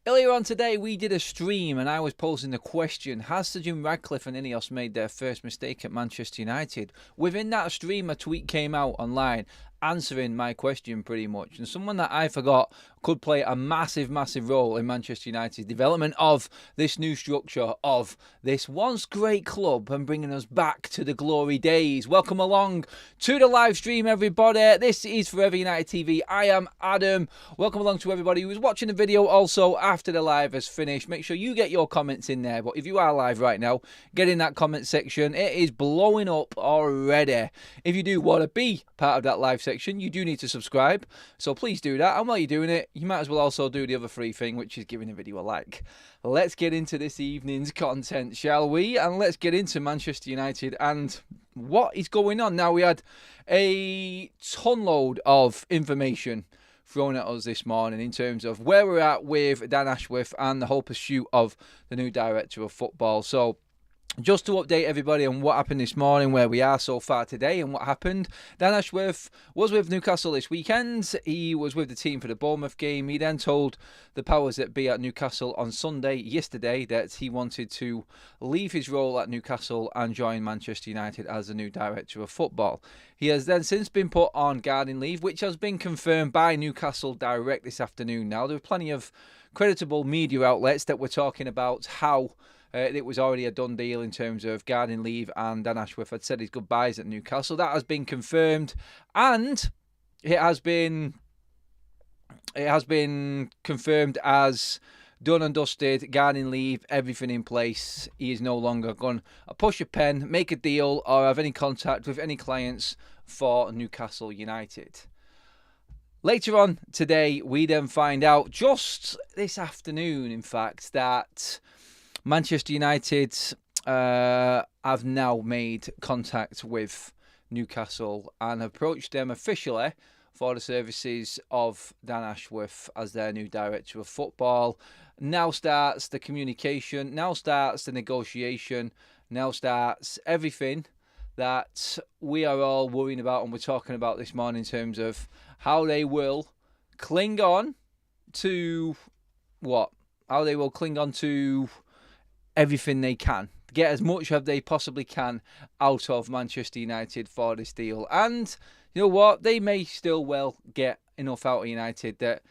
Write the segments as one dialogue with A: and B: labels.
A: Earlier on today, we did a stream and I was posing the question, has Sir Jim Radcliffe and Ineos made their first mistake at Manchester United? Within that stream, a tweet came out online answering my question pretty much. And someone that I forgot could play a massive, massive role in Manchester United's development of this new structure of this once great club and bringing us back to the glory days. Welcome along to the live stream, everybody. This is Forever United TV. I am Adam. Welcome along to everybody who is watching the video also after the live has finished. Make sure you get your comments in there. But if you are live right now, get in that comment section. It is blowing up already. If you do want to be part of that live section, you do need to subscribe, so please do that. And while you're doing it, you might as well also do the other free thing, which is giving the video a like. Let's get into this evening's content, shall we? And let's get into Manchester United and what is going on. Now, we had a ton load of information thrown at us this morning in terms of where we're at with Dan Ashworth and the whole pursuit of the new director of football. So just to update everybody on what happened this morning, where we are so far today and what happened. Dan Ashworth was with Newcastle this weekend. He was with the team for the Bournemouth game. He then told the powers that be at Newcastle on yesterday, that he wanted to leave his role at Newcastle and join Manchester United as the new director of football. He has then since been put on gardening leave, which has been confirmed by Newcastle Direct this afternoon. Now, there are plenty of creditable media outlets that were talking about how it was already a done deal in terms of gardening leave, and Dan Ashworth had said his goodbyes at Newcastle. That has been confirmed, and it has been confirmed as done and dusted. Gardening leave, everything in place. He is no longer going to push a pen, make a deal, or have any contact with any clients for Newcastle United. Later on today, we then find out, just this afternoon, in fact, that Manchester United have now made contact with Newcastle and approached them officially for the services of Dan Ashworth as their new director of football. Now starts the communication, now starts the negotiation, now starts everything that we are all worrying about and we're talking about this morning in terms of how they will cling on to what? How they will cling on to everything they can, get as much as they possibly can out of Manchester United for this deal. And you know what? They may still well get enough out of United that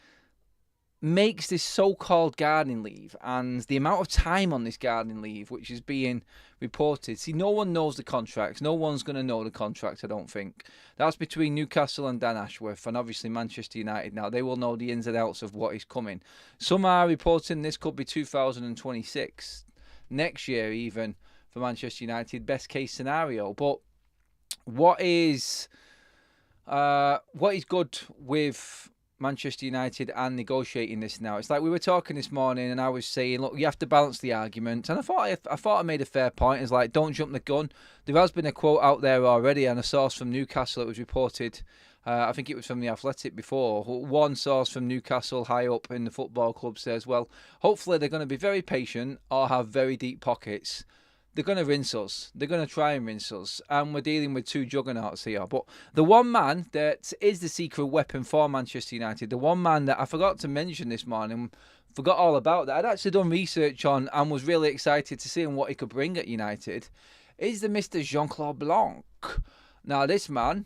A: makes this so-called gardening leave and the amount of time on this gardening leave, which is being reported. See, no one knows the contracts. No one's going to know the contract, I don't think. That's between Newcastle and Dan Ashworth, and obviously Manchester United now. They will know the ins and outs of what is coming. Some are reporting this could be 2026. Next year even for Manchester United, best case scenario. But what is good with Manchester United and negotiating this now? It's like we were talking this morning and I was saying, look, you have to balance the argument, and I thought I made a fair point. It's like, don't jump the gun. There has been a quote out there already, and a source from Newcastle that was reported, I think it was from The Athletic before. One source from Newcastle high up in the football club says, well, hopefully they're going to be very patient or have very deep pockets. They're going to rinse us. They're going to try and rinse us. And we're dealing with two juggernauts here. But the one man that is the secret weapon for Manchester United, the one man that I forgot to mention this morning, forgot all about, that I'd actually done research on and was really excited to see what he could bring at United, is the Mr Jean-Claude Blanc. Now, this man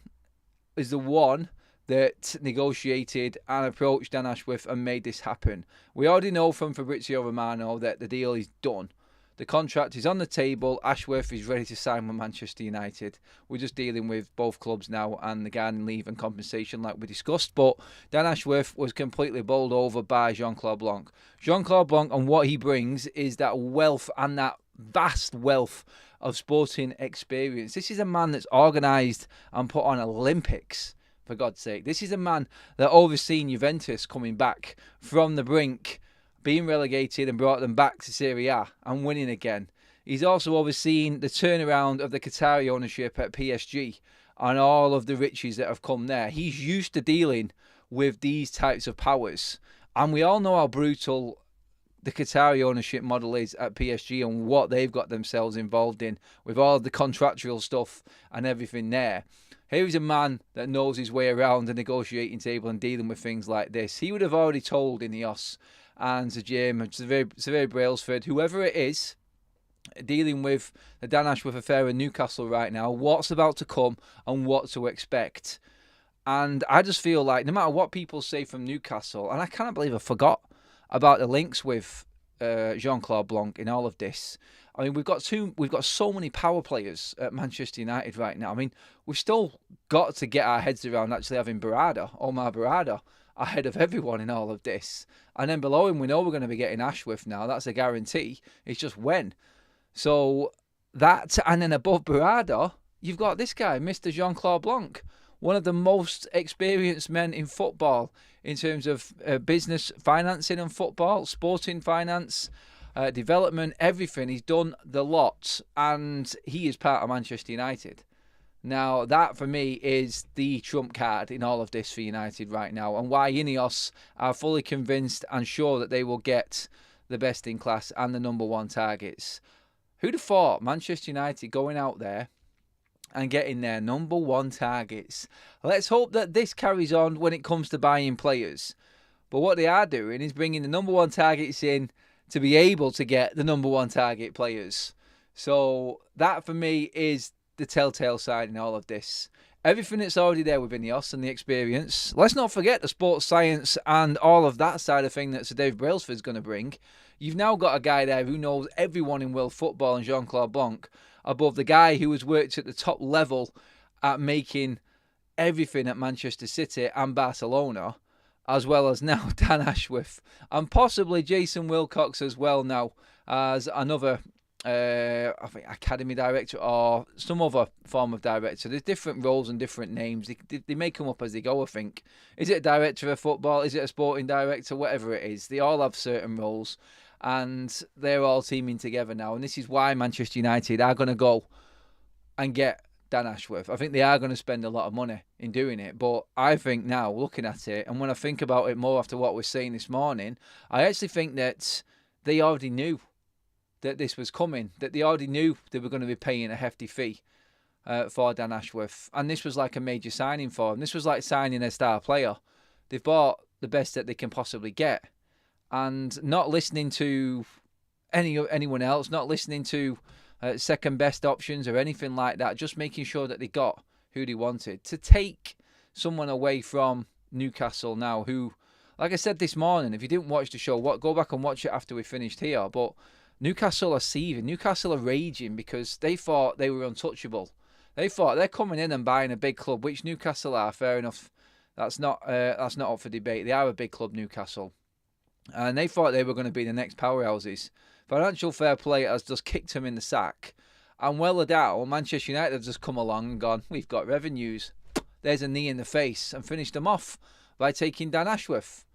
A: is the one that negotiated and approached Dan Ashworth and made this happen. We already know from Fabrizio Romano that the deal is done. The contract is on the table. Ashworth is ready to sign with Manchester United. We're just dealing with both clubs now and the garden leave and compensation like we discussed. But Dan Ashworth was completely bowled over by Jean-Claude Blanc. Jean-Claude Blanc, and what he brings is that wealth and that vast wealth of sporting experience. This is a man that's organised and put on Olympics, for God's sake. This is a man that overseen Juventus coming back from the brink, being relegated, and brought them back to Serie A and winning again. He's also overseen the turnaround of the Qatari ownership at PSG and all of the riches that have come there. He's used to dealing with these types of powers. And we all know how brutal the Qatari ownership model is at PSG and what they've got themselves involved in with all of the contractual stuff and everything there. Here's a man that knows his way around the negotiating table and dealing with things like this. He would have already told Ineos and Sir Jim, Sir Brailsford, whoever it is, dealing with the Dan Ashworth affair in Newcastle right now, what's about to come and what to expect. And I just feel like no matter what people say from Newcastle, and I cannot believe I forgot about the links with Jean-Claude Blanc in all of this. I mean, we've got so many power players at Manchester United right now. I mean, we've still got to get our heads around actually having Omar Barada, ahead of everyone in all of this. And then below him, we know we're going to be getting Ashworth now. That's a guarantee. It's just when. So that, and then above Barada, you've got this guy, Mr. Jean-Claude Blanc, one of the most experienced men in football in terms of business financing and football, sporting finance, development, everything. He's done the lot, and he is part of Manchester United. Now, that for me is the trump card in all of this for United right now, and why Ineos are fully convinced and sure that they will get the best in class and the number one targets. Who'd have thought Manchester United going out there and getting their number one targets? Let's hope that this carries on when it comes to buying players. But what they are doing is bringing the number one targets in to be able to get the number one target players. So that for me is the telltale sign in all of this. Everything that's already there with Ineos and the experience. Let's not forget the sports science and all of that side of thing that Sir Dave Brailsford's going to bring. You've now got a guy there who knows everyone in world football, and Jean-Claude Blanc, above the guy who has worked at the top level at making everything at Manchester City and Barcelona, as well as now Dan Ashworth, and possibly Jason Wilcox as well now as another I think academy director or some other form of director. There's different roles and different names. They make them up as they go, I think. Is it a director of football? Is it a sporting director? Whatever it is. They all have certain roles, and they're all teaming together now. And this is why Manchester United are going to go and get Dan Ashworth. I think they are going to spend a lot of money in doing it. But I think now, looking at it, and when I think about it more after what we're saying this morning, I actually think that they already knew that this was coming, that they already knew they were going to be paying a hefty fee for Dan Ashworth. And this was like a major signing for them. This was like signing a star player. They've bought the best that they can possibly get. And not listening to anyone else, not listening to second best options or anything like that, just making sure that they got who they wanted. To take someone away from Newcastle now who, like I said this morning, if you didn't watch the show, go back and watch it after we finished here, but Newcastle are seething. Newcastle are raging because they thought they were untouchable. They thought they're coming in and buying a big club, which Newcastle are. Fair enough. That's not up for debate. They are a big club, Newcastle. And they thought they were going to be the next powerhouses. Financial fair play has just kicked them in the sack. And well a doubt, Manchester United have just come along and gone, we've got revenues. There's a knee in the face, and finished them off by taking Dan Ashworth.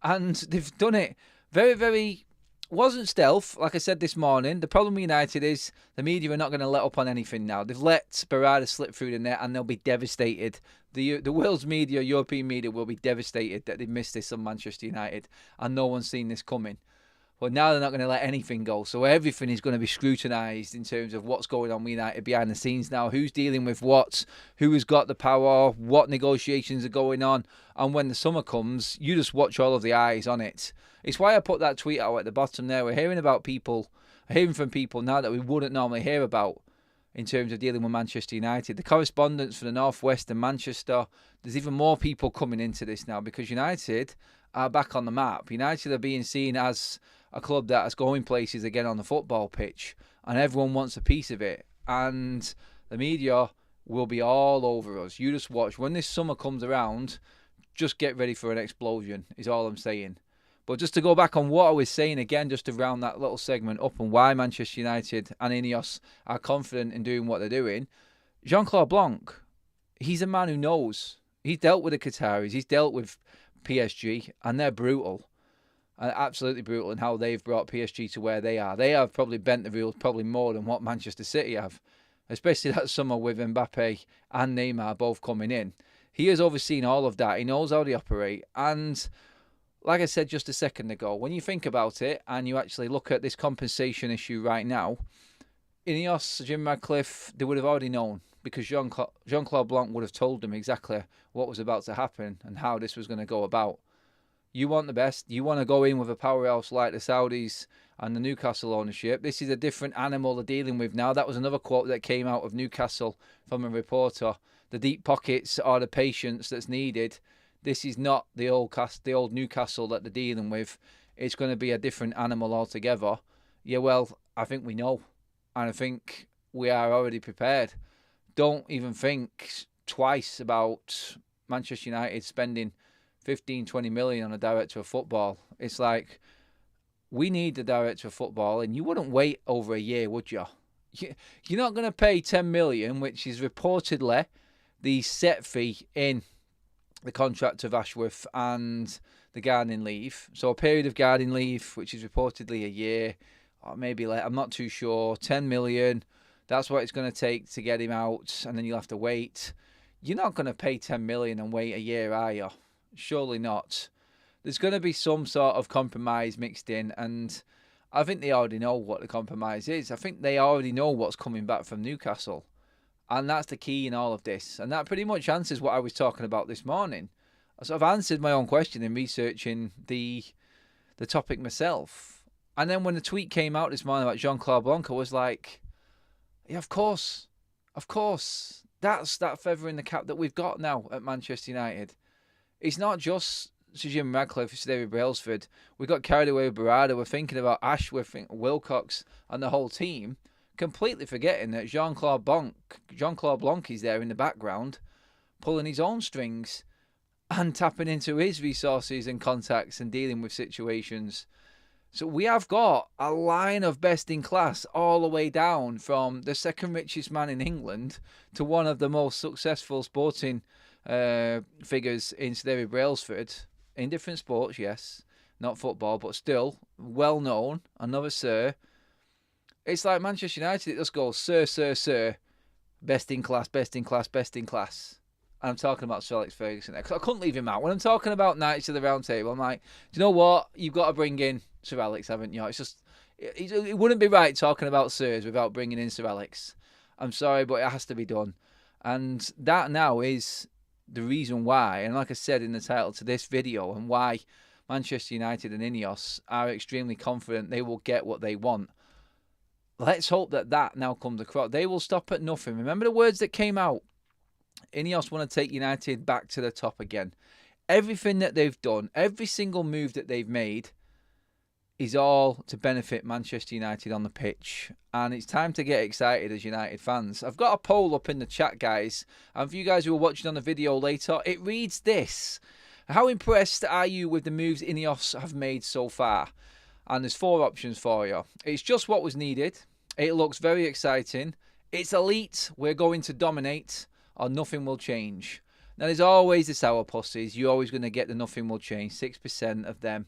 A: And they've done it very, very... wasn't stealth, like I said this morning. The problem with United is the media are not going to let up on anything now. They've let Barada slip through the net, and they'll be devastated. The world's media, European media, will be devastated that they've missed this on Manchester United, and no one's seen this coming. But now they're not going to let anything go. So everything is going to be scrutinised in terms of what's going on with United behind the scenes now. Who's dealing with what? Who has got the power? What negotiations are going on? And when the summer comes, you just watch all of the eyes on it. It's why I put that tweet out at the bottom there. We're hearing from people now that we wouldn't normally hear about in terms of dealing with Manchester United. The correspondents for the North West and Manchester, there's even more people coming into this now because United are back on the map. United are being seen as a club that is going places again on the football pitch, and everyone wants a piece of it. And the media will be all over us. You just watch. When this summer comes around, just get ready for an explosion, is all I'm saying. But just to go back on what I was saying again, just to round that little segment up and why Manchester United and Ineos are confident in doing what they're doing, Jean-Claude Blanc, he's a man who knows. He's dealt with the Qataris, he's dealt with PSG, and they're brutal. Absolutely brutal in how they've brought PSG to where they are. They have probably bent the rules probably more than what Manchester City have, especially that summer with Mbappe and Neymar both coming in. He has overseen all of that. He knows how they operate. And like I said just a second ago, when you think about it and you actually look at this compensation issue right now, Ineos, Jim Radcliffe, they would have already known because Jean-Claude Blanc would have told them exactly what was about to happen and how this was going to go about. You want the best. You want to go in with a powerhouse like the Saudis and the Newcastle ownership. This is a different animal they're dealing with now. That was another quote that came out of Newcastle from a reporter. The deep pockets are the patience that's needed. This is not the old Newcastle that they're dealing with. It's going to be a different animal altogether. Yeah, well, I think we know. And I think we are already prepared. Don't even think twice about Manchester United spending 15, 20 million on a director of football. It's like, we need the director of football, and you wouldn't wait over a year, would you? You're not going to pay 10 million, which is reportedly the set fee in the contract of Ashworth and the gardening leave. So a period of gardening leave, which is reportedly a year, or maybe less, I'm not too sure. 10 million, that's what it's going to take to get him out, and then you'll have to wait. You're not going to pay 10 million and wait a year, are you? Surely not. There's going to be some sort of compromise mixed in, and I think they already know what the compromise is. I think they already know what's coming back from Newcastle, and that's the key in all of this. And that pretty much answers what I was talking about this morning. I sort of answered my own question in researching the topic myself. And then when the tweet came out this morning about Jean-Claude Blanc, I was like, yeah, of course. That's that feather in the cap that we've got now at Manchester United. It's not just Sir Jim Radcliffe, Sir David Brailsford. We got carried away with Barada. We're thinking about Ashworth, Wilcox, and the whole team, completely forgetting that Jean-Claude Blanc is there in the background, pulling his own strings and tapping into his resources and contacts and dealing with situations. So we have got a line of best in class all the way down from the second richest man in England to one of the most successful sporting figures in Sir David Brailsford. In different sports, yes. Not football, but still well known. Another Sir. It's like Manchester United, it just goes, Sir. Best in class. And I'm talking about Sir Alex Ferguson there, 'cause I couldn't leave him out. When I'm talking about Knights of the Round Table, I'm like, do you know what? You've got to bring in Sir Alex, haven't you? It's just, it wouldn't be right talking about Sirs without bringing in Sir Alex. I'm sorry, but it has to be done. And that now is the reason why, and like I said in the title to this video, and why Manchester United and Ineos are extremely confident they will get what they want. Let's hope that now comes across. They will stop at nothing. Remember the words that came out? Ineos want to take United back to the top again. Everything that they've done, every single move that they've made is all to benefit Manchester United on the pitch. And it's time to get excited as United fans. I've got a poll up in the chat, guys. And for you guys who are watching on the video later, it reads this. How impressed are you with the moves Ineos have made so far? And there's 4 options for you. It's just what was needed. It looks very exciting. It's elite. We're going to dominate. Or nothing will change. Now, there's always the sourpusses. You're always going to get the nothing will change. 6% of them.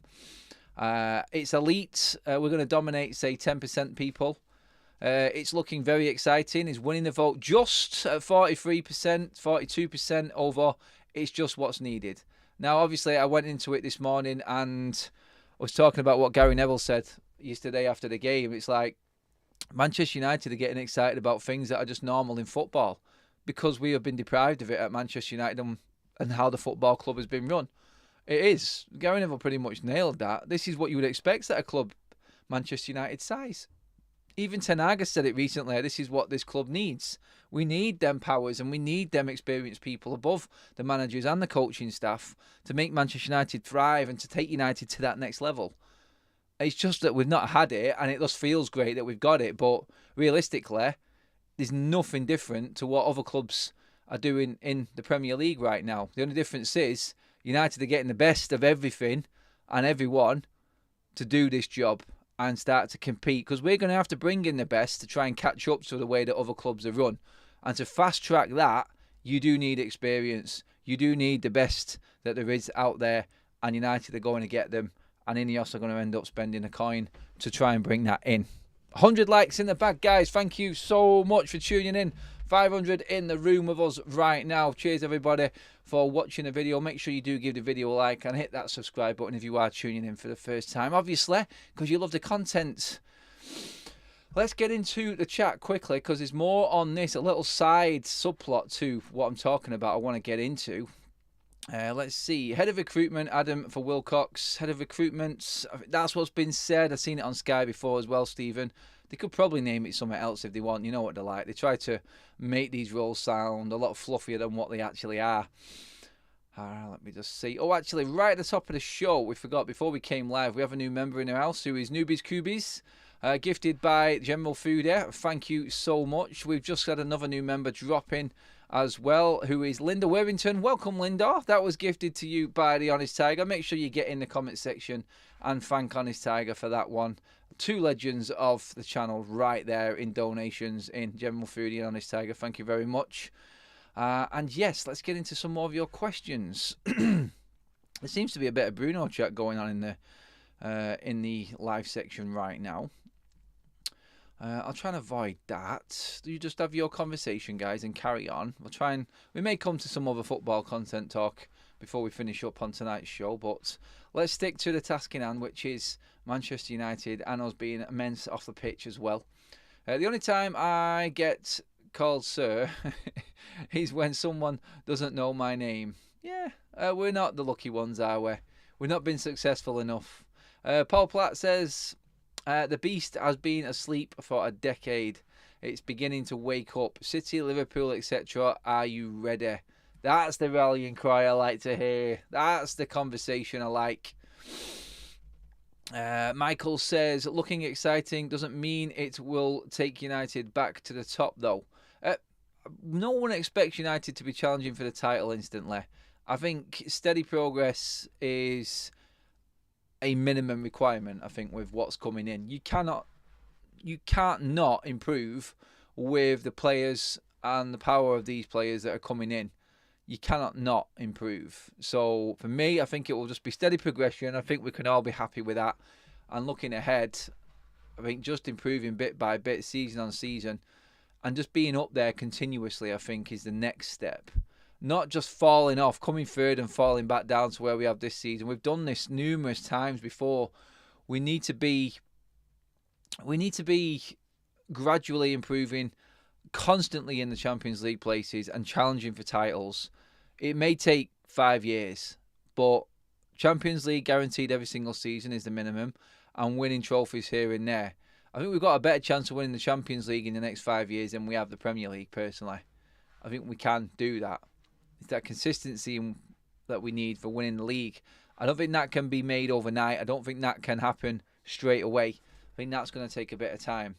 A: It's elite. We're going to dominate, say, 10% people. It's looking very exciting. It's winning the vote just at 43%, 42% over. It's just what's needed. Now, obviously, I went into it this morning and I was talking about what Gary Neville said yesterday after the game. It's like Manchester United are getting excited about things that are just normal in football because we have been deprived of it at Manchester United and how the football club has been run. It is. Gary Neville pretty much nailed that. This is what you would expect at a club Manchester United size. Even Ten Hag has said it recently. This is what this club needs. We need them powers and we need them experienced people above the managers and the coaching staff to make Manchester United thrive and to take United to that next level. It's just that we've not had it and it just feels great that we've got it. But realistically, there's nothing different to what other clubs are doing in the Premier League right now. The only difference is United are getting the best of everything and everyone to do this job and start to compete, because we're going to have to bring in the best to try and catch up to the way that other clubs are run. And to fast track that, you do need experience. You do need the best that there is out there, and United are going to get them, and Ineos are going to end up spending a coin to try and bring that in. 100 likes in the bag, guys. Thank you so much for tuning in. 500 in the room with us right now. Cheers, everybody, for watching the video. Make sure you do give the video a like and hit that subscribe button if you are tuning in for the first time, obviously, because you love the content. Let's get into the chat quickly, because there's more on this, a little side subplot to what I'm talking about I want to get into. Let's see. Head of recruitment, Adam for Wilcox. Head of recruitment. That's what's been said. I've seen it on Sky before as well, Stephen. They could probably name it something else if they want. You know what they're like. They try to make these roles sound a lot fluffier than what they actually are. Let me just see. Oh, actually, right at the top of the show, we forgot before we came live, we have a new member in our house who is Newbies Cubies, gifted by General Foodie. Thank you so much. We've just had another new member drop in as well, who is Linda Worthington. Welcome, Linda. That was gifted to you by the Honest Tiger. Make sure you get in the comment section and thank Honest Tiger for that one. Two legends of the channel right there in donations in General Foodie and Honest Tiger. Thank you very much. And yes, let's get into some more of your questions. There seems to be a bit of Bruno chat going on in the live section right now. I'll try and avoid that. You just have your conversation, guys, and carry on. We may come to some other football content talk before we finish up on tonight's show, but let's stick to the task in hand, which is Manchester United and us being immense off the pitch as well. The only time I get called sir is when someone doesn't know my name. Yeah, we're not the lucky ones, are we? We've not been successful enough. Paul Platt says, the beast has been asleep for a decade. It's beginning to wake up. City, Liverpool, etc. Are you ready? That's the rallying cry I like to hear. That's the conversation I like. Michael says, looking exciting doesn't mean it will take United back to the top, though. No one expects United to be challenging for the title instantly. I think steady progress is a minimum requirement, I think, with what's coming in. You can't not improve with the players and the power of these players that are coming in. You cannot not improve. So for me, I think it will just be steady progression. I think we can all be happy with that. And looking ahead, I think just improving bit by bit, season on season, and just being up there continuously, I think, is the next step. Not just falling off, coming third and falling back down to where we have this season. We've done this numerous times before. We need to be gradually improving, constantly in the Champions League places and challenging for titles. It may take 5 years, but Champions League guaranteed every single season is the minimum, and winning trophies here and there. I think we've got a better chance of winning the Champions League in the next 5 years than we have the Premier League, personally. I think we can do that. It's that consistency that we need for winning the league. I don't think that can be made overnight. I don't think that can happen straight away. I think that's going to take a bit of time.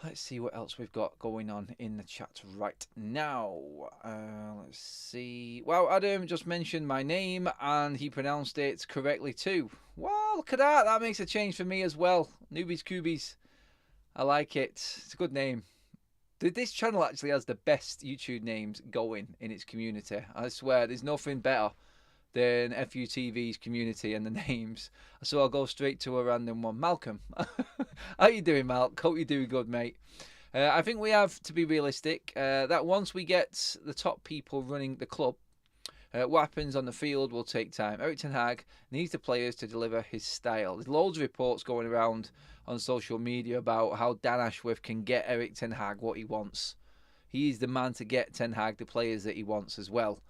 A: Let's see what else we've got going on in the chat right now. Let's see. Well, Adam just mentioned my name and he pronounced it correctly too. Wow, look at that. That makes a change for me as well. Newbies Cubies. I like it. It's a good name. This channel actually has the best YouTube names going in its community. I swear, there's nothing better than FUTV's community and the names. So I'll go straight to a random one. Malcolm. How you doing, Malc? Hope you're doing good, mate. I think we have to be realistic that once we get the top people running the club, what happens on the field will take time. Erik ten Hag needs the players to deliver his style. There's loads of reports going around on social media about how Dan Ashworth can get Erik ten Hag what he wants. He's the man to get Ten Hag the players that he wants as well.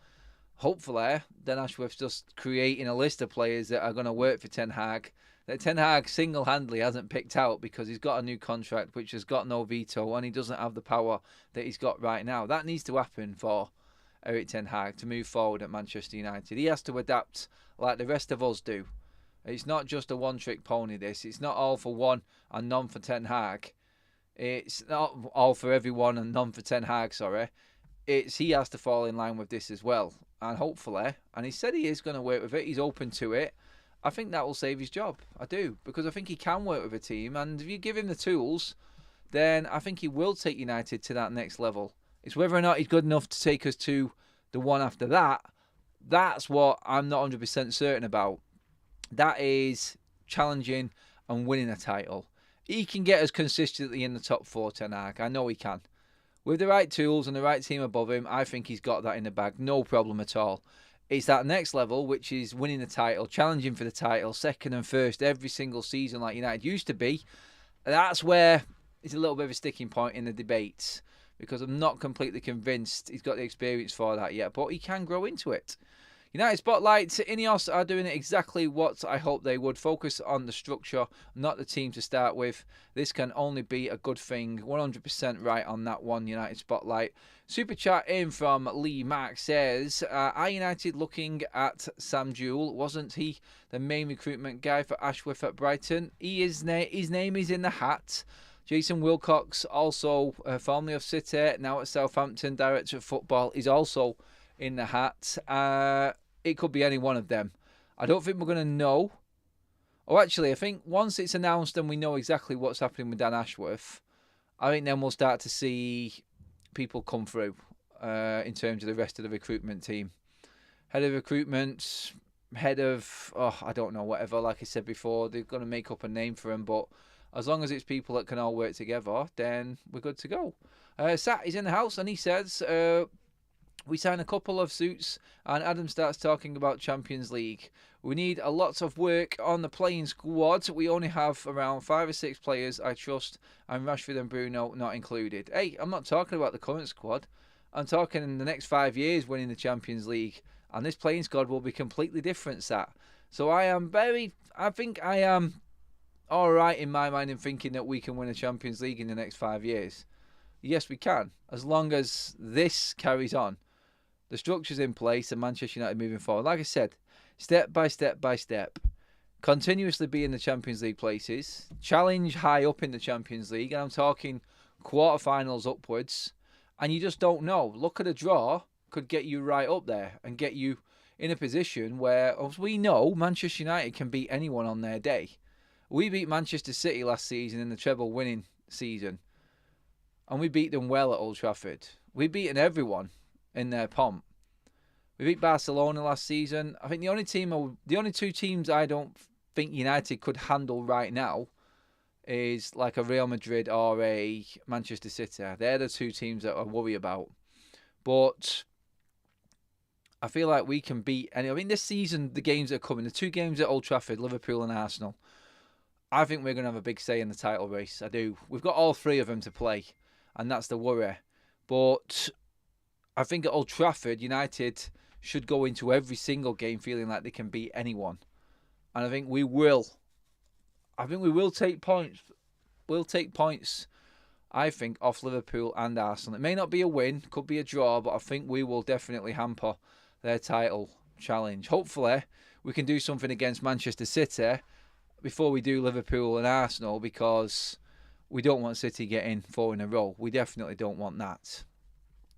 A: Hopefully, Dan Ashworth's just creating a list of players that are going to work for Ten Hag, that Ten Hag single-handedly hasn't picked out because he's got a new contract which has got no veto and he doesn't have the power that he's got right now. That needs to happen for Erik ten Hag to move forward at Manchester United. He has to adapt like the rest of us do. It's not just a one-trick pony, this. It's not all for one and none for Ten Hag. It's not all for everyone and none for Ten Hag, sorry. He has to fall in line with this as well. And hopefully, and he said he is going to work with it, he's open to it, I think that will save his job. I do. Because I think he can work with a team. And if you give him the tools, then I think he will take United to that next level. It's whether or not he's good enough to take us to the one after that. That's what I'm not 100% certain about. That is challenging and winning a title. He can get us consistently in the top 4, Ten Hag. I know he can. With the right tools and the right team above him, I think he's got that in the bag. No problem at all. It's that next level, which is winning the title, challenging for the title, second and first every single season like United used to be. That's where it's a little bit of a sticking point in the debates. because I'm not completely convinced he's got the experience for that yet, but he can grow into it. United Spotlight, Ineos are doing exactly what I hoped they would. Focus on the structure, not the team to start with. This can only be a good thing. 100% right on that one, United Spotlight. Super chat in from Lee Mack says, are United looking at Sam Jewell? Wasn't he the main recruitment guy for Ashworth at Brighton? His name is in the hat. Jason Wilcox, also formerly of City, now at Southampton, director of football, is also in the hat. It could be any one of them. I don't think we're going to know. Oh, actually, I think once it's announced and we know exactly what's happening with Dan Ashworth, I think then we'll start to see people come through in terms of the rest of the recruitment team. Head of recruitment, head of, I don't know, whatever. Like I said before, they're going to make up a name for him, but as long as it's people that can all work together, then we're good to go. Sat is in the house and he says, we signed a couple of suits and Adam starts talking about Champions League. We need a lot of work on the playing squad. We only have around 5 or 6 players I trust, and Rashford and Bruno not included. Hey, I'm not talking about the current squad. I'm talking in the next 5 years winning the Champions League. And this playing squad will be completely different, Sat. So I think I am alright in my mind in thinking that we can win a Champions League in the next 5 years. Yes, we can, as long as this carries on. The structure's in place and Manchester United moving forward. Like I said, step by step by step. Continuously be in the Champions League places. Challenge high up in the Champions League. And I'm talking quarterfinals upwards. And you just don't know. Look at a draw could get you right up there and get you in a position where, as we know, Manchester United can beat anyone on their day. We beat Manchester City last season in the treble winning season. And we beat them well at Old Trafford. We've beaten everyone in their pomp. We beat Barcelona last season. I think the only 2 teams I don't think United could handle right now is like a Real Madrid or a Manchester City. They're the 2 teams that I worry about. But I feel like we can beat any. I mean, this season, the games that are coming, the 2 games at Old Trafford, Liverpool and Arsenal, I think we're going to have a big say in the title race. I do. We've got all 3 of them to play, and that's the worry. But I think at Old Trafford, United should go into every single game feeling like they can beat anyone. And I think we will. I think we will take points. We'll take points, I think, off Liverpool and Arsenal. It may not be a win, could be a draw, but I think we will definitely hamper their title challenge. Hopefully, we can do something against Manchester City before we do Liverpool and Arsenal, because we don't want City getting 4 in a row. We definitely don't want that.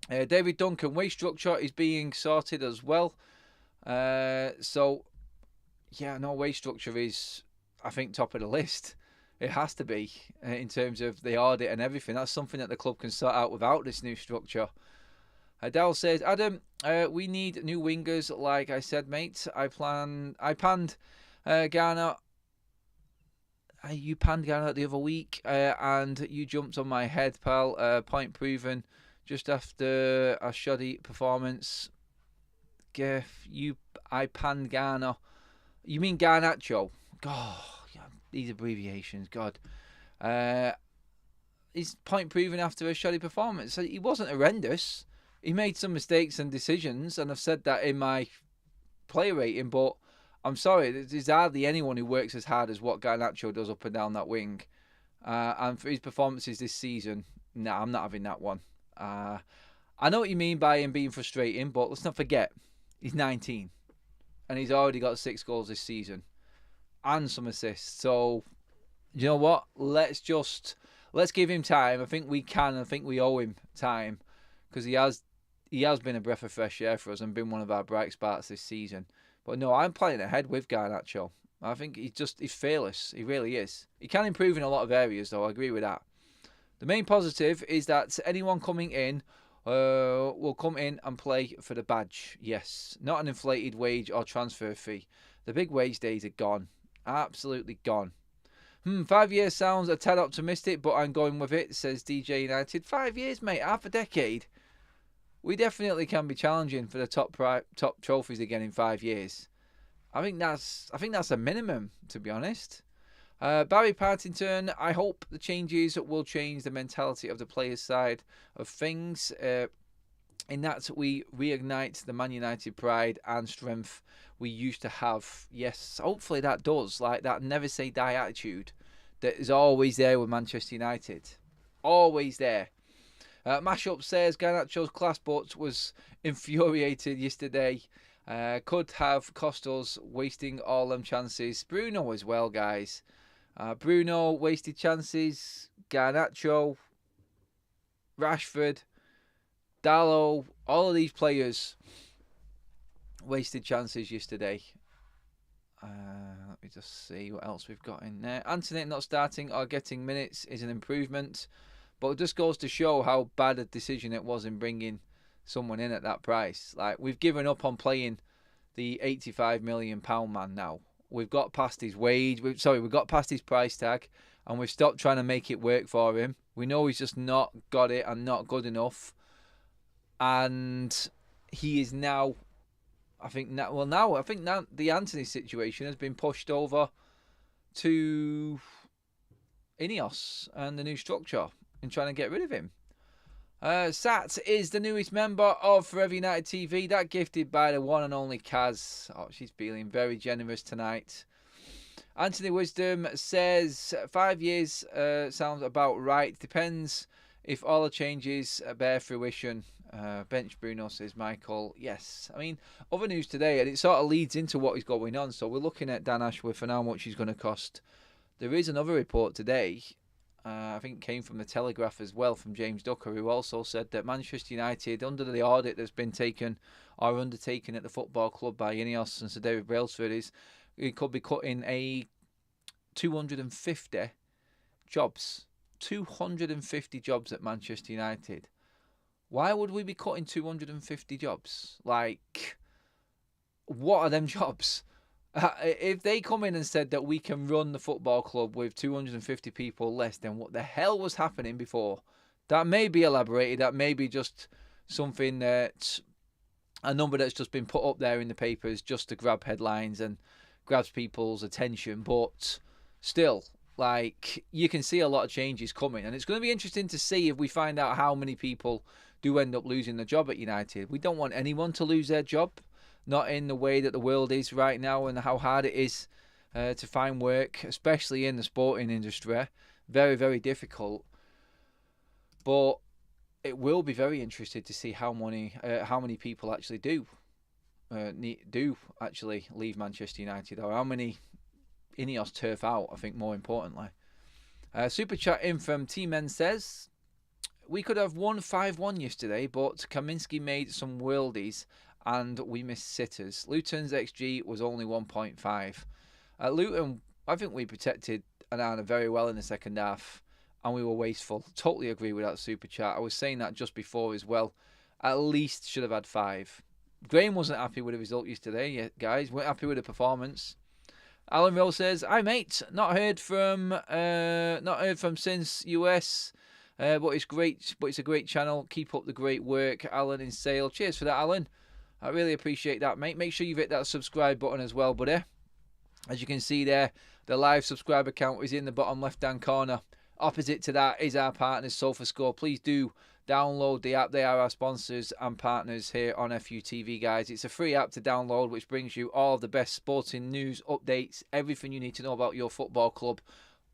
A: David Duncan, wage structure is being sorted as well. So, yeah, no, wage structure is, I think, top of the list. It has to be in terms of the audit and everything. That's something that the club can sort out without this new structure. Dal says, Adam, we need new wingers. Like I said, mate, I panned Garner. You panned Garner the other week, and you jumped on my head, pal. Point proven. Just after a shoddy performance, I panned Garner. You mean Garnacho? God, yeah, these abbreviations, God. He's point proven after a shoddy performance. So he wasn't horrendous. He made some mistakes and decisions, and I've said that in my player rating, but I'm sorry, there's hardly anyone who works as hard as what Garnacho does up and down that wing. And for his performances this season, I'm not having that one. I know what you mean by him being frustrating, but let's not forget, he's 19 and he's already got 6 goals this season and some assists. So, you know what? Let's give him time. I think we can. I think we owe him time, because he has been a breath of fresh air for us and been one of our bright spots this season. But no, I'm playing ahead with Garnacho. I think he's fearless. He really is. He can improve in a lot of areas, though. I agree with that. The main positive is that anyone coming in will come in and play for the badge. Yes, not an inflated wage or transfer fee. The big wage days are gone. Absolutely gone. 5 years sounds a tad optimistic, but I'm going with it, says DJ United. 5 years, mate, half a decade. We definitely can be challenging for the top trophies again in 5 years. I think that's a minimum, to be honest. Barry Partington, I hope the changes will change the mentality of the players' side of things. In that we reignite the Man United pride and strength we used to have. Yes, hopefully that does. Like that never say die attitude that is always there with Manchester United. Always there. Mashup says Garnacho's class but was infuriated yesterday. Could have cost us wasting all them chances. Bruno as well, guys. Bruno wasted chances. Garnacho, Rashford, Dallo, all of these players wasted chances yesterday. Let me just see what else we've got in there. Anthony not starting or getting minutes is an improvement. But it just goes to show how bad a decision it was in bringing someone in at that price. Like, we've given up on playing the £85 million man now. We've got past his wage. We've got past his price tag. And we've stopped trying to make it work for him. We know he's just not got it and not good enough. And he is now, I think now the Anthony situation has been pushed over to Ineos and the new structure in trying to get rid of him. Sat is the newest member of Forever United TV. That gifted by the one and only Kaz. Oh, she's feeling very generous tonight. Anthony Wisdom says 5 years sounds about right. Depends if all the changes bear fruition. Bench Bruno, says Michael. Yes. I mean, other news today, and it sort of leads into what is going on. So we're looking at Dan Ashworth and how much he's going to cost. There is another report today. I think it came from the Telegraph as well, from James Ducker, who also said that Manchester United, under the audit that's been taken or undertaken at the football club by Ineos and Sir David Brailsford, it could be cutting 250 jobs. 250 jobs at Manchester United. Why would we be cutting 250 jobs? Like, what are them jobs? If they come in and said that we can run the football club with 250 people less, then what the hell was happening before? That may be elaborated. That may be just something that a number that's just been put up there in the papers just to grab headlines and grabs people's attention. But still, like, you can see a lot of changes coming, and it's going to be interesting to see if we find out how many people do end up losing their job at United. We don't want anyone to lose their job. Not in the way that the world is right now and how hard it is to find work, especially in the sporting industry. Very, very difficult. But it will be very interesting to see how many people actually do actually leave Manchester United, or how many Ineos turf out, I think, more importantly. Super chat in from T-Men says, we could have won 5-1 yesterday, but Kaminski made some worldies and we missed sitters. Luton's XG was only 1.5. At Luton, I think we protected Onana very well in the second half, and we were wasteful. Totally agree with that super chat. I was saying that just before as well. At least should have had 5. Graham wasn't happy with the result yesterday, guys. Weren't happy with the performance. Alan Rowe says, "Hi mate, not heard from since US, but it's great. But it's a great channel. Keep up the great work, Alan in Sale. Cheers for that, Alan. I really appreciate that, mate. Make sure you hit that subscribe button as well, buddy. As you can see there, the live subscriber count is in the bottom left-hand corner. Opposite to that is our partners, SofaScore. Please do download the app. They are our sponsors and partners here on FUTV, guys. It's a free app to download, which brings you all of the best sporting news, updates, everything you need to know about your football club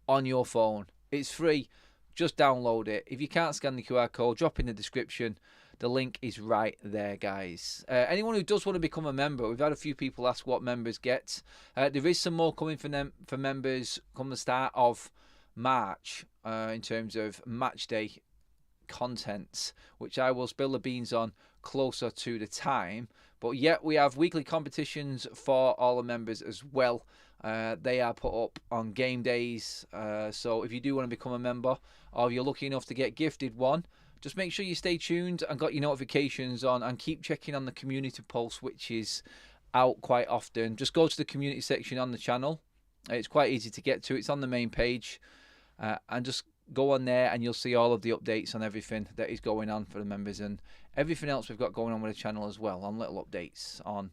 A: on your phone. It's free. Just download it. If you can't scan the QR code, drop in the description. The link is right there, guys. Anyone who does want to become a member, we've had a few people ask what members get. There is some more coming for members come the start of March in terms of match day content, which I will spill the beans on closer to the time. But yet we have weekly competitions for all the members as well. They are put up on game days. So if you do want to become a member, or you're lucky enough to get gifted one, just make sure you stay tuned and got your notifications on, and keep checking on the community post, which is out quite often. Just go to the community section on the channel. It's quite easy to get to. It's on the main page. And just go on there and you'll see all of the updates on everything that is going on for the members, and everything else we've got going on with the channel as well, on little updates on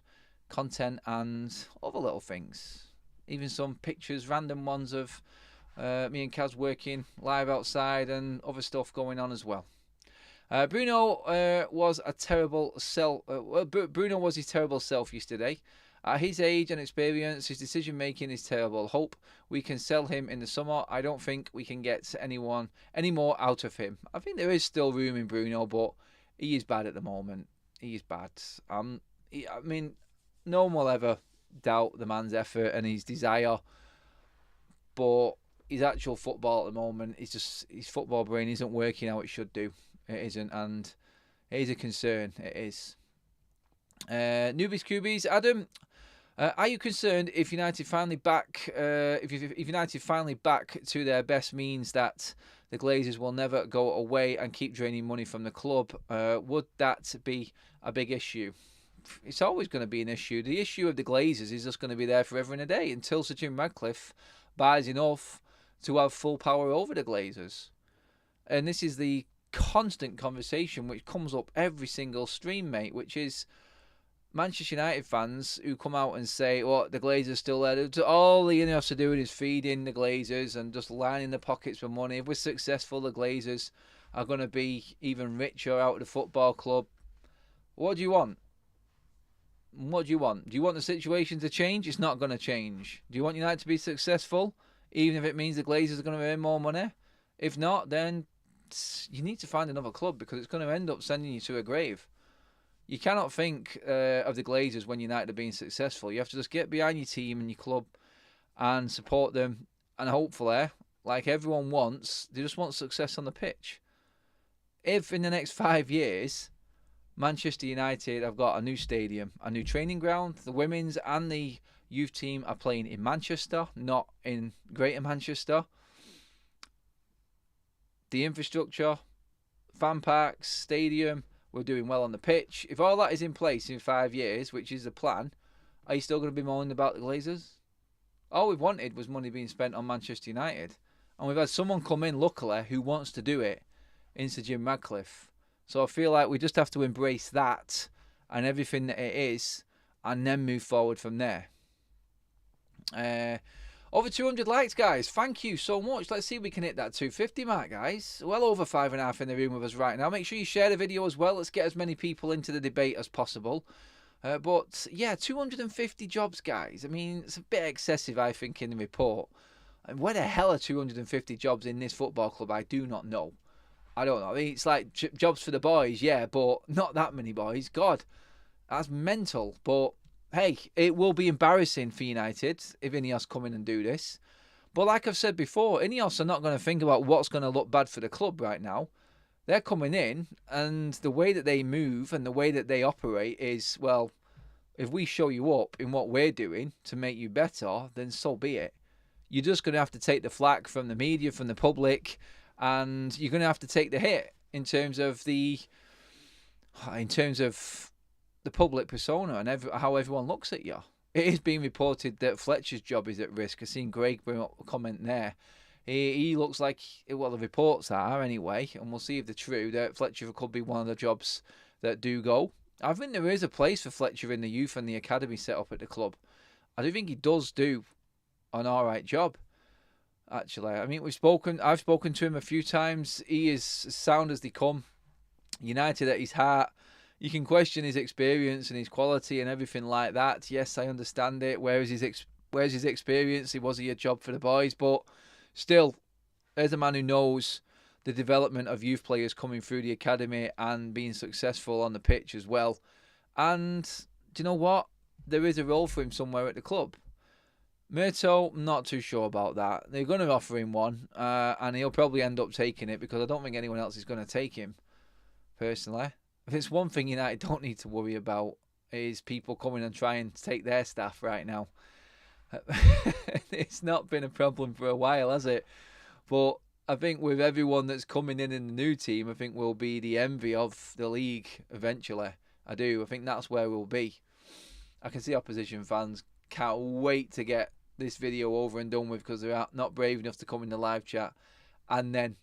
A: content and other little things. Even some pictures, random ones of me and Kaz working live outside and other stuff going on as well. Bruno was a terrible self. Bruno was his terrible self yesterday. At his age and experience, his decision making is terrible. Hope we can sell him in the summer. I don't think we can get any more out of him. I think there is still room in Bruno, but he is bad at the moment. He is bad. I mean, no one will ever doubt the man's effort and his desire, but his actual football at the moment is just his football brain isn't working how it should do. It isn't, and it is a concern. It is. Newbies QBs, Adam, are you concerned if United finally back? If United finally back to their best, means that the Glazers will never go away and keep draining money from the club? Would that be a big issue? It's always going to be an issue. The issue of the Glazers is just going to be there forever and a day until Sir Jim Ratcliffe buys enough to have full power over the Glazers. And this is the constant conversation which comes up every single stream, mate, which is Manchester United fans who come out and say, "Oh, the Glazers still there." All the Ineos are doing is feeding the Glazers and just lining the pockets for money. If we're successful, the Glazers are going to be even richer out of the football club. What do you want? What do you want? Do you want the situation to change? It's not going to change. Do you want United to be successful, even if it means the Glazers are going to earn more money? If not, then you need to find another club, because it's going to end up sending you to a grave. You cannot think of the Glazers when United are being successful. You have to just get behind your team and your club and support them. And hopefully, like everyone wants, they just want success on the pitch. If in the next 5 years, Manchester United have got a new stadium, a new training ground, the women's and the youth team are playing in Manchester, not in Greater Manchester, the infrastructure, fan parks, stadium, we're doing well on the pitch. If all that is in place in 5 years, which is the plan, are you still going to be moaning about the Glazers? All we've wanted was money being spent on Manchester United. And we've had someone come in, luckily, who wants to do it, in Sir Jim Ratcliffe. So I feel like we just have to embrace that and everything that it is, and then move forward from there. Over 200 likes, guys. Thank you so much. Let's see if we can hit that 250 mark, guys. Well over 5.5 in the room with us right now. Make sure you share the video as well. Let's get as many people into the debate as possible. But, yeah, 250 jobs, guys. I mean, it's a bit excessive, I think, in the report. And where the hell are 250 jobs in this football club? I do not know. I don't know. I mean, it's like jobs for the boys, yeah, but not that many boys. God, that's mental. But hey, it will be embarrassing for United if Ineos come in and do this. But like I've said before, Ineos are not going to think about what's going to look bad for the club right now. They're coming in, and the way that they move and the way that they operate is, well, if we show you up in what we're doing to make you better, then so be it. You're just going to have to take the flak from the media, from the public, and you're going to have to take the hit in terms of the public persona and how everyone looks at you. It is being reported that Fletcher's job is at risk. I've seen Greg bring up a comment there. He looks like, well, the reports are anyway, and we'll see if they're true, that Fletcher could be one of the jobs that do go. I think there is a place for Fletcher in the youth and the academy set up at the club. I do think he does do an alright job, actually. I mean, I've spoken to him a few times. He is as sound as they come. United at his heart. You can question his experience and his quality and everything like that. Yes, I understand it. Where's his experience? Was he a job for the boys? But still, there's a man who knows the development of youth players coming through the academy and being successful on the pitch as well. And do you know what? There is a role for him somewhere at the club. Murto, not too sure about that. They're going to offer him one, and he'll probably end up taking it, because I don't think anyone else is going to take him, personally. If it's one thing United don't need to worry about, is people coming and trying to take their staff right now. It's not been a problem for a while, has it? But I think with everyone that's coming in the new team, I think we'll be the envy of the league eventually. I do. I think that's where we'll be. I can see opposition fans can't wait to get this video over and done with, because they're not brave enough to come in the live chat and then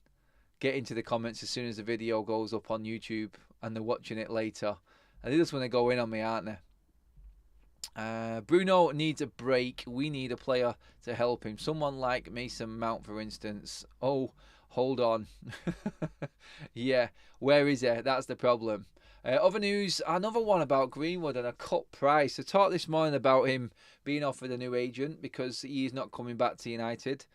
A: get into the comments as soon as the video goes up on YouTube and they're watching it later. And they just want to go in on me, aren't they? Bruno needs a break. We need a player to help him. Someone like Mason Mount, for instance. Oh, hold on. Yeah, where is he? That's the problem. Other news, another one about Greenwood and a cut price. I talked this morning about him being offered a new agent because he's not coming back to United.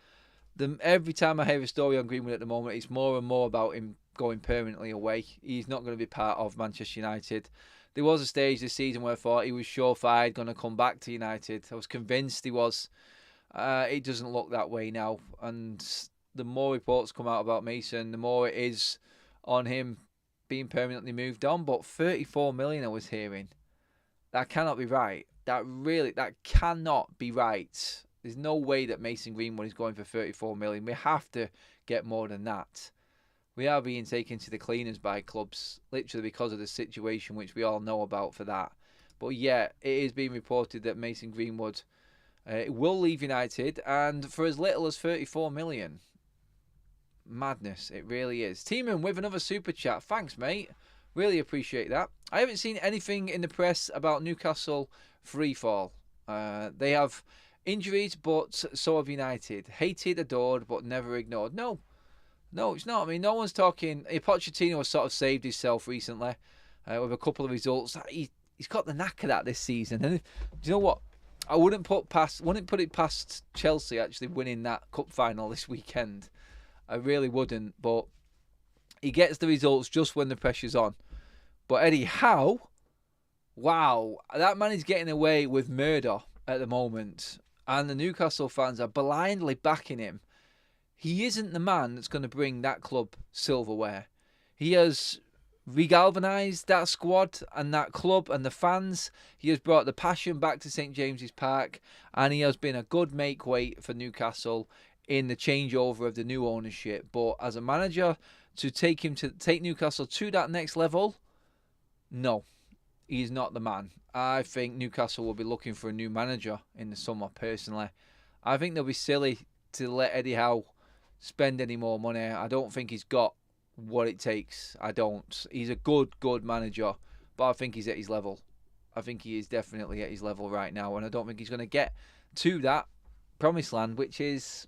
A: Every time I hear a story on Greenwood at the moment, it's more and more about him going permanently away. He's not going to be part of Manchester United. There was a stage this season where I thought he was surefire going to come back to United. I was convinced he was. It doesn't look that way now. And the more reports come out about Mason, the more it is on him being permanently moved on. But 34 million I was hearing. That cannot be right. That cannot be right. There's no way that Mason Greenwood is going for 34 million. We have to get more than that. We are being taken to the cleaners by clubs, literally because of the situation which we all know about for that. But yeah, it is being reported that Mason Greenwood will leave United, and for as little as 34 million. Madness, it really is. Teeman with another super chat. Thanks, mate. Really appreciate that. I haven't seen anything in the press about Newcastle freefall. They have injuries, but so have United. Hated, adored, but never ignored. No, it's not. I mean, no one's talking. Pochettino has sort of saved himself recently with a couple of results. He's got the knack of that this season. And do you know what? I wouldn't put it past Chelsea actually winning that cup final this weekend. I really wouldn't. But he gets the results just when the pressure's on. But Eddie Howe, wow, that man is getting away with murder at the moment. And the Newcastle fans are blindly backing him. He isn't the man that's going to bring that club silverware. He has regalvanised that squad and that club and the fans. He has brought the passion back to St James's Park, and he has been a good make-weight for Newcastle in the changeover of the new ownership. But as a manager, to take Newcastle to that next level, no, he's not the man. I think Newcastle will be looking for a new manager in the summer, personally. I think they'll be silly to let Eddie Howe spend any more money. I don't think he's got what it takes. I don't. He's a good manager, but I think he's at his level. I think he is definitely at his level right now, and I don't think he's going to get to that promised land, which is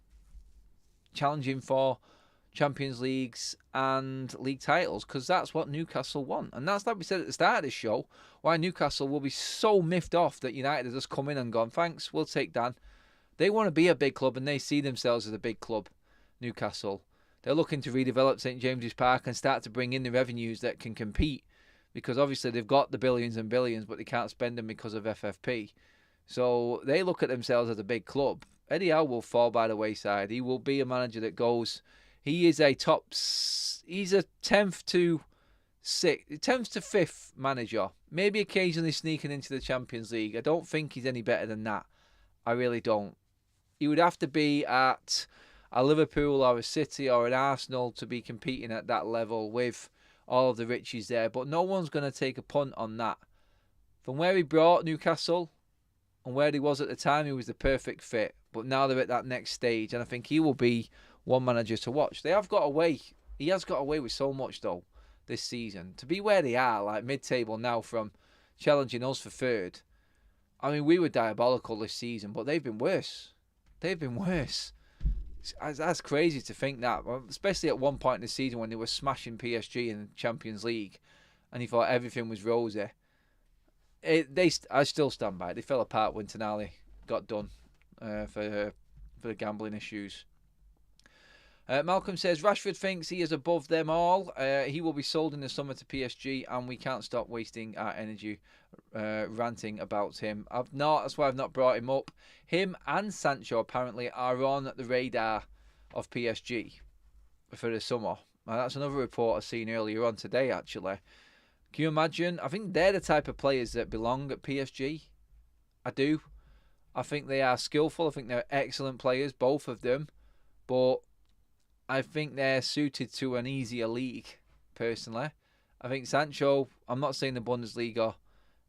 A: challenging for Champions Leagues and league titles, because that's what Newcastle want. And that's, like we said at the start of this show, why Newcastle will be so miffed off that United has just come in and gone, thanks, we'll take Dan. They want to be a big club, and they see themselves as a big club, Newcastle. They're looking to redevelop St James's Park and start to bring in the revenues that can compete, because obviously they've got the billions and billions, but they can't spend them because of FFP. So they look at themselves as a big club. Eddie Howe will fall by the wayside. He will be a manager that goes... He is a he's a 10th to 5th manager. Maybe occasionally sneaking into the Champions League. I don't think he's any better than that. I really don't. He would have to be at a Liverpool or a City or an Arsenal to be competing at that level with all of the riches there. But no one's going to take a punt on that. From where he brought Newcastle and where he was at the time, he was the perfect fit. But now they're at that next stage, and I think he will be one manager to watch. They have got away. He has got away with so much, though, this season. To be where they are, like mid-table now, from challenging us for third. I mean, we were diabolical this season, but they've been worse. They've been worse. That's crazy to think that, especially at one point in the season when they were smashing PSG in the Champions League, and you thought everything was rosy. I still stand by it. They fell apart when Tonali got done for the gambling issues. Malcolm says, Rashford thinks he is above them all. He will be sold in the summer to PSG, and we can't stop wasting our energy ranting about him. That's why I've not brought him up. Him and Sancho apparently are on the radar of PSG for the summer. That's another report I've seen earlier on today, actually. Can you imagine? I think they're the type of players that belong at PSG. I do. I think they are skillful. I think they're excellent players, both of them. But I think they're suited to an easier league, personally. I think Sancho, I'm not saying the Bundesliga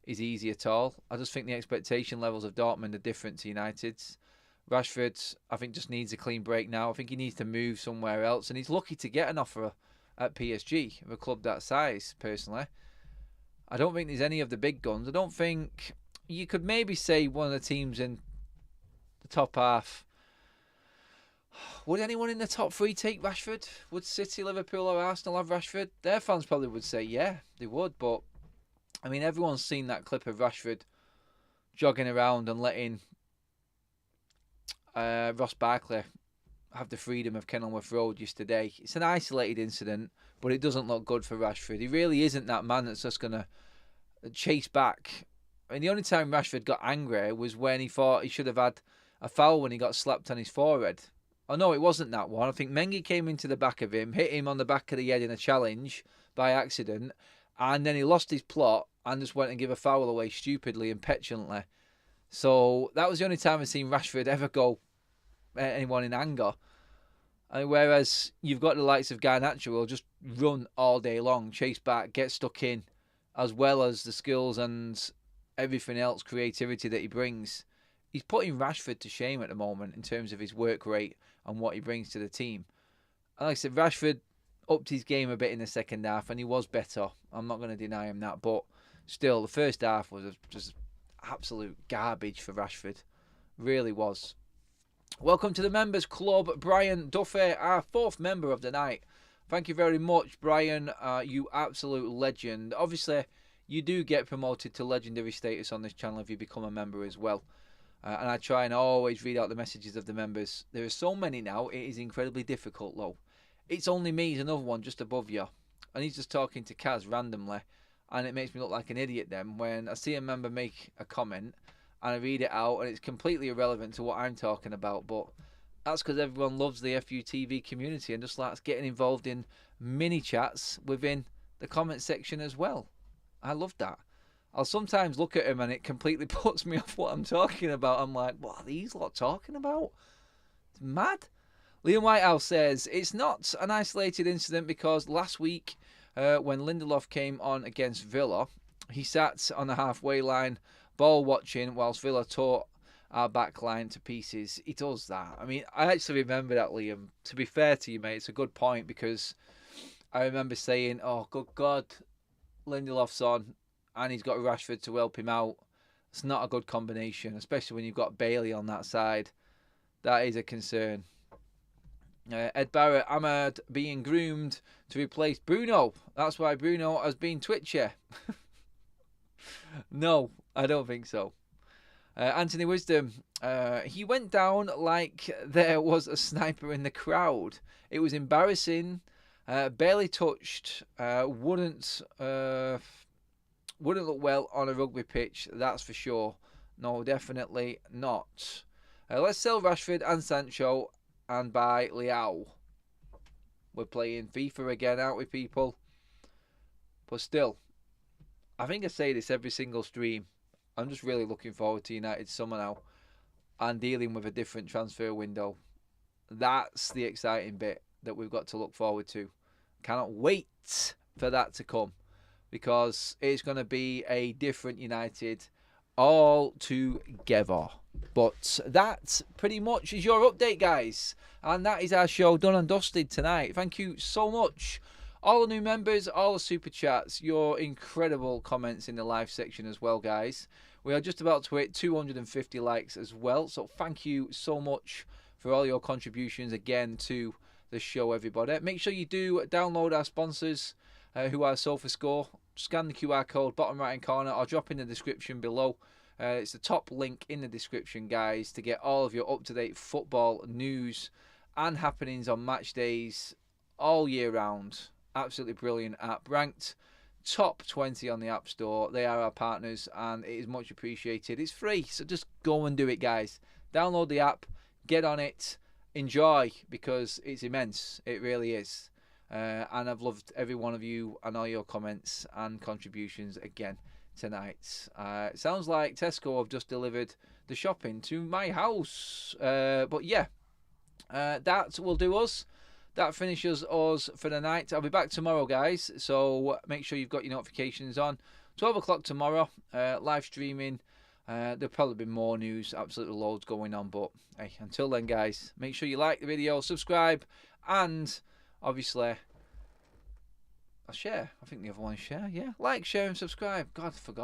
A: is easy at all. I just think the expectation levels of Dortmund are different to United's. Rashford, I think, just needs a clean break now. I think he needs to move somewhere else. And he's lucky to get an offer at PSG, of a club that size, personally. I don't think there's any of the big guns. I don't think you could maybe say one of the teams in the top half. Would anyone in the top three take Rashford? Would City, Liverpool or Arsenal have Rashford? Their fans probably would say yeah, they would. But, I mean, everyone's seen that clip of Rashford jogging around and letting Ross Barkley have the freedom of Kenilworth Road yesterday. It's an isolated incident, but it doesn't look good for Rashford. He really isn't that man that's just going to chase back. I mean, the only time Rashford got angry was when he thought he should have had a foul when he got slapped on his forehead. Oh no, it wasn't that one. I think Mengi came into the back of him, hit him on the back of the head in a challenge by accident, and then he lost his plot and just went and gave a foul away stupidly and petulantly. So that was the only time I've seen Rashford ever go at anyone in anger. Whereas you've got the likes of Garnacho who will just run all day long, chase back, get stuck in, as well as the skills and everything else, creativity that he brings. He's putting Rashford to shame at the moment in terms of his work rate and what he brings to the team. And like I said, Rashford upped his game a bit in the second half and he was better. I'm not going to deny him that. But still, the first half was just absolute garbage for Rashford. Really was. Welcome to the Members Club, Brian Duffy, our fourth member of the night. Thank you very much, Brian. You absolute legend. Obviously, you do get promoted to legendary status on this channel if you become a member as well. And I try and always read out the messages of the members. There are so many now, it is incredibly difficult, though. It's only me, he's another one just above you. And he's just talking to Kaz randomly. And it makes me look like an idiot then when I see a member make a comment and I read it out and it's completely irrelevant to what I'm talking about. But that's because everyone loves the FUTV community and just likes getting involved in mini chats within the comment section as well. I love that. I'll sometimes look at him and it completely puts me off what I'm talking about. I'm like, what are these lot talking about? It's mad. Liam Whitehouse says, it's not an isolated incident because last week when Lindelof came on against Villa, he sat on the halfway line, ball watching, whilst Villa tore our back line to pieces. He does that. I mean, I actually remember that, Liam. To be fair to you, mate, it's a good point because I remember saying, oh, good God, Lindelof's on. And he's got Rashford to help him out. It's not a good combination, especially when you've got Bailey on that side. That is a concern. Ed Barrett, Ahmad being groomed to replace Bruno. That's why Bruno has been twitchy. No, I don't think so. Anthony Wisdom, he went down like there was a sniper in the crowd. It was embarrassing. Barely touched. Wouldn't look well on a rugby pitch, that's for sure. No, definitely not. Let's sell Rashford and Sancho and buy Leao. We're playing FIFA again, aren't we, people? But still, I think I say this every single stream. I'm just really looking forward to United's summer now and dealing with a different transfer window. That's the exciting bit that we've got to look forward to. Cannot wait for that to come, because it's going to be a different United all together. But that pretty much is your update, guys. And that is our show done and dusted tonight. Thank you so much. All the new members, all the super chats, your incredible comments in the live section as well, guys. We are just about to hit 250 likes as well. So thank you so much for all your contributions again to the show, everybody. Make sure you do download our sponsors, who are SofaScore. Scan the QR code bottom right hand corner or drop in the description below. It's the top link in the description, guys, to get all of your up-to-date football news and happenings on match days all year round. Absolutely brilliant app. Ranked top 20 on the App Store. They are our partners and it is much appreciated. It's free, so just go and do it, guys. Download the app, get on it, enjoy, because it's immense. It really is. And I've loved every one of you and all your comments and contributions again tonight. It sounds like Tesco have just delivered the shopping to my house. But yeah, that will do us. That finishes us for the night. I'll be back tomorrow, guys. So make sure you've got your notifications on. 12 o'clock tomorrow, live streaming. There'll probably be more news. Absolutely loads going on. But hey, until then, guys, make sure you like the video, subscribe, and obviously, I'll share. I think the other one is share. Yeah, like, share, and subscribe. God, I forgot.